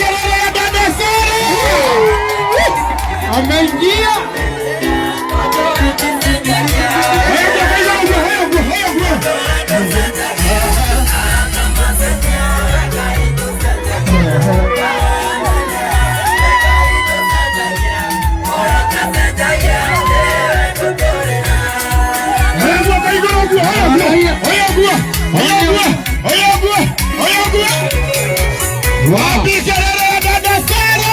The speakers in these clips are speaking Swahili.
kelele dada Sara. Ameingia. Wapi kelele dada Sara?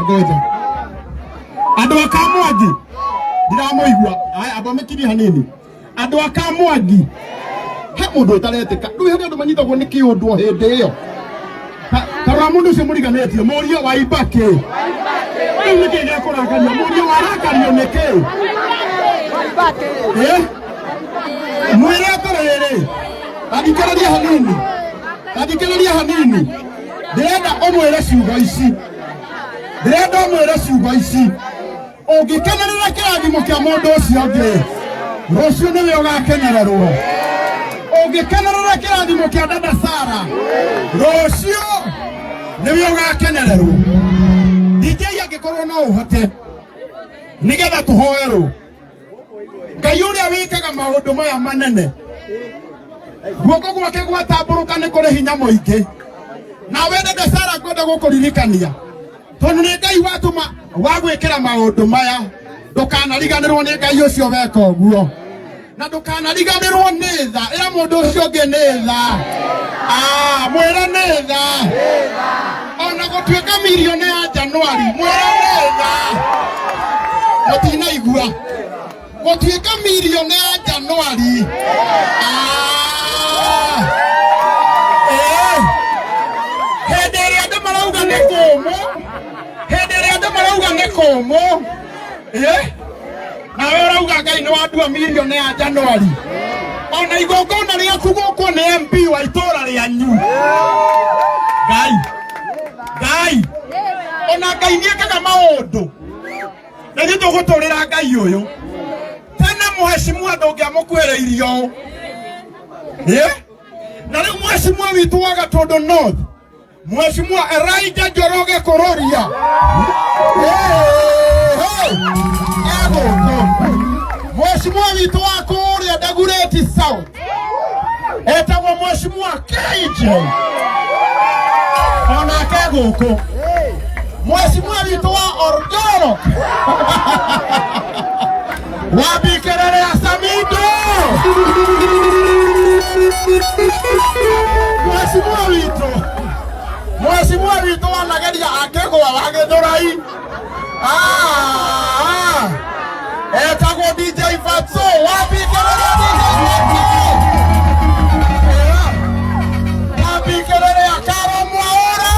Goja. Andũ akamwangi ndiramoigua aba mekiri hanini. Andũ akamwangi he mũndũ ũtaretĩka rĩu he andũ manyitagwo nĩ kĩũndũ hĩndĩ ĩyo. Karora mũndũ ũcio mũriganĩtie mũriũ wa Ibaki. Rĩu nĩkĩ gĩakũrakaria mũriũ warakario nĩkĩ? Mwĩre atĩrĩrĩ athikĩrĩria hanini. Ndĩrenda ũmwĩre ciugo ici. Ũngĩkenerera kĩrathimo kĩa mũndũ ũcio ũngĩ rũciũ nĩwe ũgakenererwo. Ũngĩkenerera kĩrathimo kĩa dada Sara rũciũ nĩwe ũgakenererwo. DJ angĩkorwo no ũhote nĩgetha tũhoerwo Ngai ũrĩa wĩkaga maũndũ maya manene. Guoko gwake gwatambũrũka nĩ kũrĩ hinya mũingĩ. Nawe dada Sara ngwenda gũkũririkania tondũ nĩ Ngai watũma wagwĩkĩra maũndũ maya. Ndũkanariganĩrwo nĩ Ngai ũcio weka ũguo. Na ndũkanariganĩrwo nĩ tha. Ĩra mũndũ ũcio ũngĩ nĩ tha. Mwĩre nĩ tha. ona gutuika milioni ya Januari mwerega mutina igua gutuika milioni ya Januari hedere andu marauga ni kumu hedere andu marauga ni kumu nawe urauga Ngai ni wandua milioni ya Januari ona igongona riaku guku ni MP wa itura rianyu Ngai ona Ngai niekaga maundu na ni tuguturira Ngai uyu tena muheshimiwa ndungiamukwereirio na riu muheshimiwa witu wa Gatundu North Mheshimiwa Elijah Njoroge Kuroria Mheshimiwa witu wa kuria Dagoretti South etagwo Mheshimiwa KJ onake guku Mheshimiwa witu wa Orgoro wabikerere ya Samido Mheshimiwa witu wa Nageria akegwa wa Githurai etagwo DJ Fatso wabikerere wabikerere ya Karo Mwaura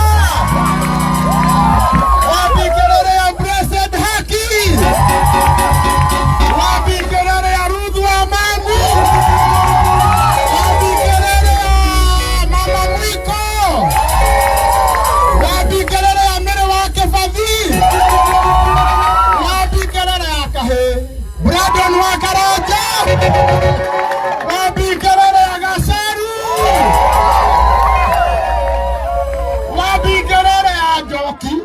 wabikerere ya Blessed Haki wabikerere ya Ruth Wamani wabikerere ya Mama Mwiko wabikerere ya Mere wake Fadhi wabikerere ya Kahe Brandon Wakaraja wabikerere ya Gasaru wabikerere ya Joki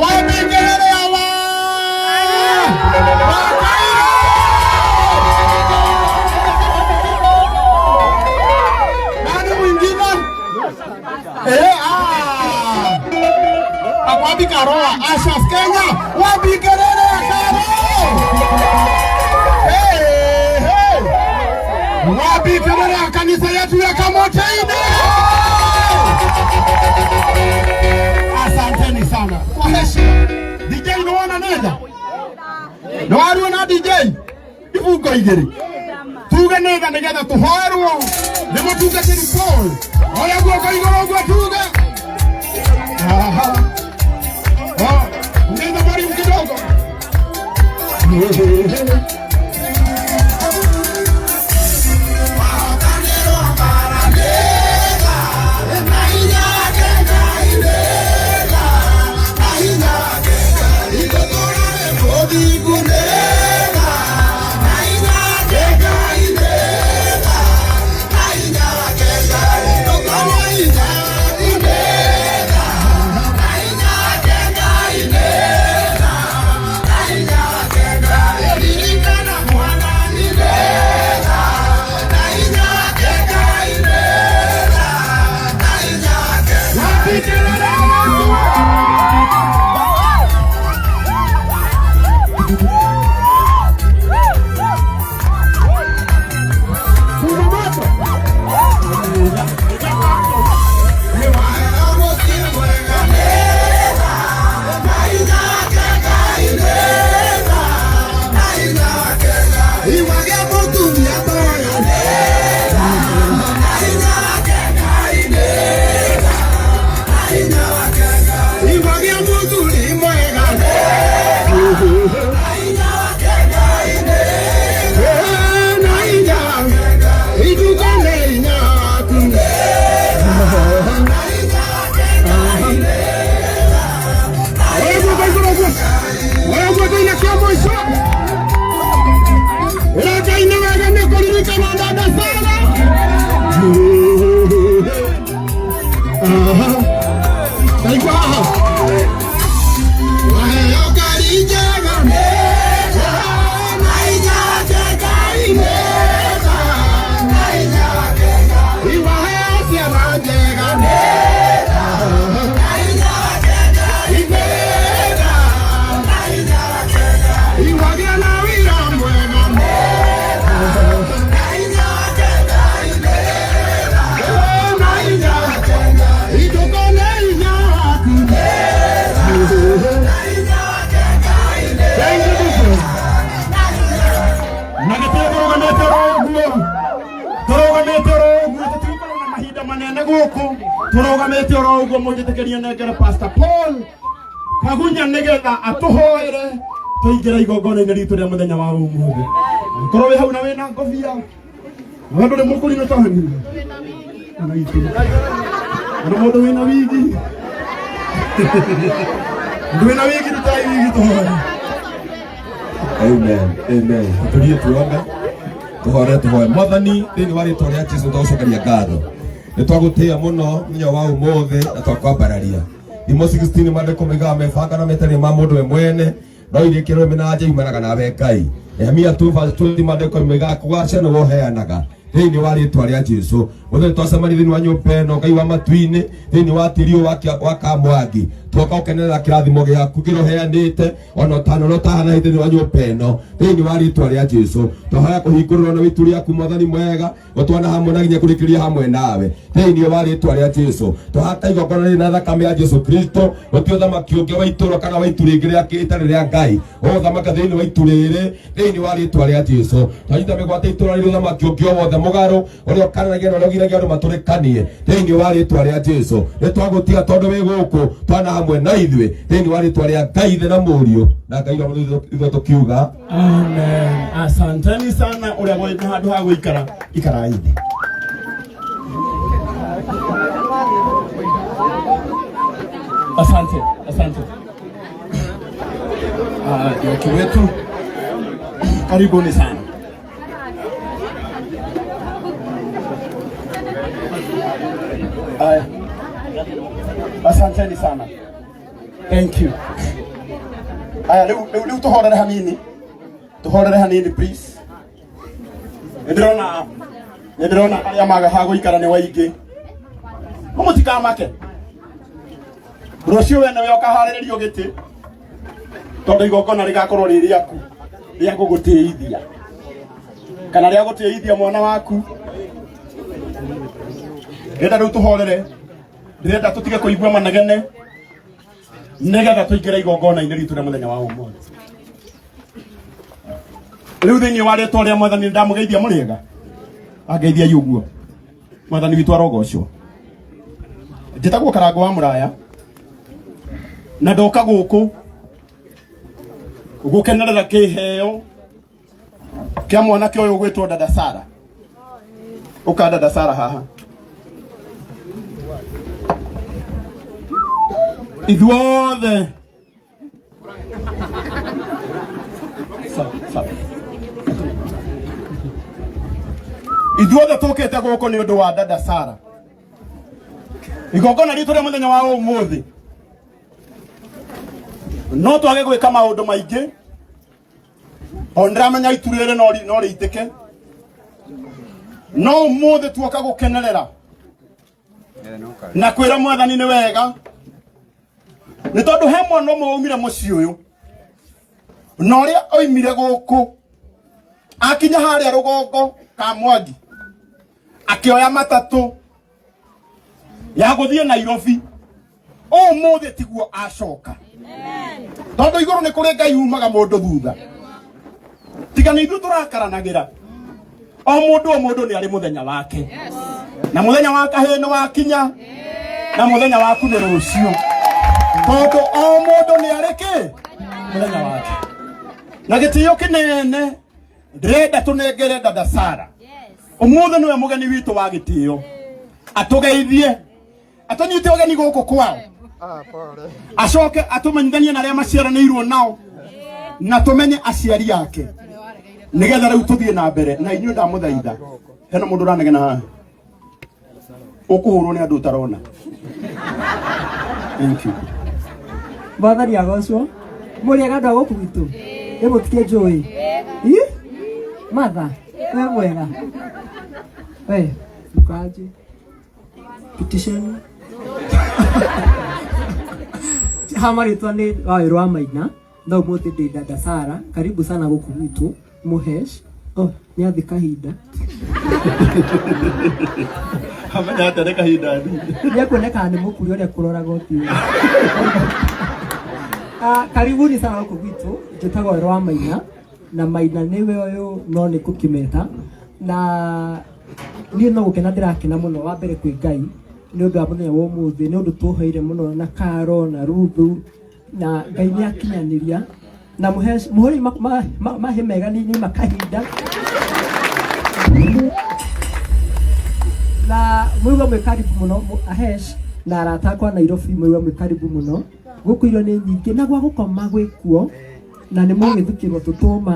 wabikerere ya nani mwingine Wabikaroa Ashaf Kenya wabikerere ya Karo wabikerere ya kanisa yetu ya Kamoteine. Asanteni sana kwa heshima. DJ noona nenda noaru na DJ ivugo igeri tuge nega nigetha tuhoerwo ni mutungatiri Paul oya guoko iguru gwa tuge nenda bari kidogo ene guku turugamite oro ugo mujitekeria nengere Pastor Paul Kagunya nigetha atuhoere tuingira igongona-inĩ ritu ria muthenya wa umuthi. Korwo wi hau na wina ngobia na nduri mukurino tahani ana itu ana mundu wina wigi ndwina wigi tutai wigi tuhoere. Amen, amen. Tulie tuombe tuhoe Mwathani thiini wa ritwa ria Jesu twacokeria ngatho ni twagutia muno muthenya wa umuthi na twakwambararia Imo 16 maandiko maigaga mebanga na metari ma mundu we mwene no irikirwo minaja imanaga nawe Ngai. Nehemia 2:20 maandiko maigaga kugacana no woheanaga thiini wa ritwa ria Jesu. Muthenya twacemania thiini wa nyumba ĩno Ngai wa matu-inĩ thiini wa tĩri wa Kamwangi twoka ũkenerera kĩrathimo gĩaku kĩroheanĩte ona ũtano no tahana thiini wa nyumba ĩno thiini wa ritwa ria Jesu. Twahoya kũhingũrĩrwo na wĩtu rĩaku Mwathani mwega gũtwana hamwe na nginya kũrĩkĩria hamwe nawe thiini wa ritwa ria Jesu. Twahata igongona rĩna thakame ya Jesu Kristo gũtirĩ ũthamaki ũngĩ wa itũũra kana wa itu rĩngĩ rĩtarĩ rĩa Ngai ũgũthamaka thiini wa itu rĩrĩ thiini wa ritwa ria Jesu. Twanyita mĩgwate itũũra rĩrĩ ũthamaki ũngĩ o wothe mũgarũ ũrĩa ũkananagia na ũrĩa ũgiragia andũ matũrĩkanie thiini wa ritwa ria Jesu. Nĩ twagũtiga tondũ wĩ gũkũ twana hamwe na ithuĩ thiini wa ritwa ria Ngai ithe na Mũriũ na Ngai wa ithuĩ tũkiuga amen. Asanteni sana ũrĩa gwĩ handũ ha gũikara ikarai thĩ. Asante. Joki wetu karibuni sana. Asanteni sana. Thank you. Leo tuhorere hanini please. Ndirona aria maga ha guikara ni waingi. Mumutikamake. Rucio wene we ukaharirio giti. Tondu igongona rigakorwo ri riaku ria gugutiithia. Kana ria gutiithia mwana waku. Ndenda riu tuhorere. Ndirenda tutige kuigua manegene. Nigetha tuingire igongona-inĩ ritu ria muthenya wa umuthi. Riu thiini wa ritwa ria Mwathani ndamugeithia muriega. Angeithia yuguo. Mwathani witu arogocwo. Njitagwo Karango wa Muraya. Na ndoka guku gukenerera kiheo kia mwanake uyu gwitwo Dada Sara. Uka Dada Sara haha. Ithuothe tukite guku ni undu wa Dada Sara. Igongona ritu ria muthenya wa umuthi no twage gwika maundu maingi ondramenya itu riri no riitike no umuthi twoka gukenerera na kwira Mwathani ni wega ni tondu he mwana umwe umire mucii uyu no ria oimire guku akinya haria rugongo Kamwangi akioya matatu ya guthie Nairobi umuthi tiguo acoka. Amen. Tondu iguru ni kuri Ngai umaga mundu thutha. Tiga ni ithu turakaranagira. O mundu ni ari muthenya wake. Yes. Na muthenya wa kahii ni wakinya. Na muthenya waku ni rucio. Tondu o mundu ni ari ki muthenya wake. Na gitio kinene ndirenda tunengere Dada Sara. Yes. Umuthi niwe mugeni witu wa gitio. Atugeithie. Atonyite ugeni guku kwao. Acoke atumenyithanie na aria maciaranĩirwo nao na tumenye aciari yake nigetha riu tuthie na mbere na inyuĩ ndamuthaitha hena mundu uranegena haha ukuhurwo ni andu utarona. Thank you. Mwathani agocwo mũrĩega andũ a gũkũ gwitũ nĩ mũtikie njũĩ Martha we mwega we ukaje petition Hamarĩtwa nĩ Wawerũ wa Maina na ũmũthĩ ndĩ Dada Sara. Karibu sana gũkũ gwitũ Muhesh. Nĩ athi kahinda hamenya atĩ nĩ kahinda nĩ akuoneka nĩ mũkuri ũrĩa kũroraga ũthiũ. Karibuni sana gũkũ gwitũ. Njĩtagwo Wawerũ wa Maina na Maina nĩwe ũyũ no nĩ kũkĩmeta na niĩ no gũkena ndĩrakena mũno wa mbere kwĩ Ngai nĩ ũndũ wa mũthenya wa ũmũthĩ nĩ ũndũ tũheire mũno na Karo na Ruthu na Ngai nĩ akinyanĩria na mũhũri mahe mega nĩ makahinda na mwiwa mwĩ karibu mũno Ahesh na arata akwa Nairobi mwiwa mwĩ karibu mũno gũkũ irio nĩ nyingĩ na gwa gũkoma gwĩkuo na nĩ mũgĩthukĩrwo tũtũma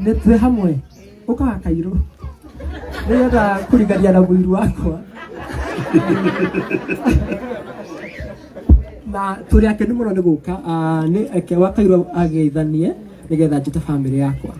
nĩ twĩ hamwe ũkaga Kairũ nĩgetha kũringania na mũiru wakwa na tũrĩ akenu mũno nĩ gũka nĩ eke wa Kairũ ageithanie nĩgetha njĩte bamĩrĩ yakwa.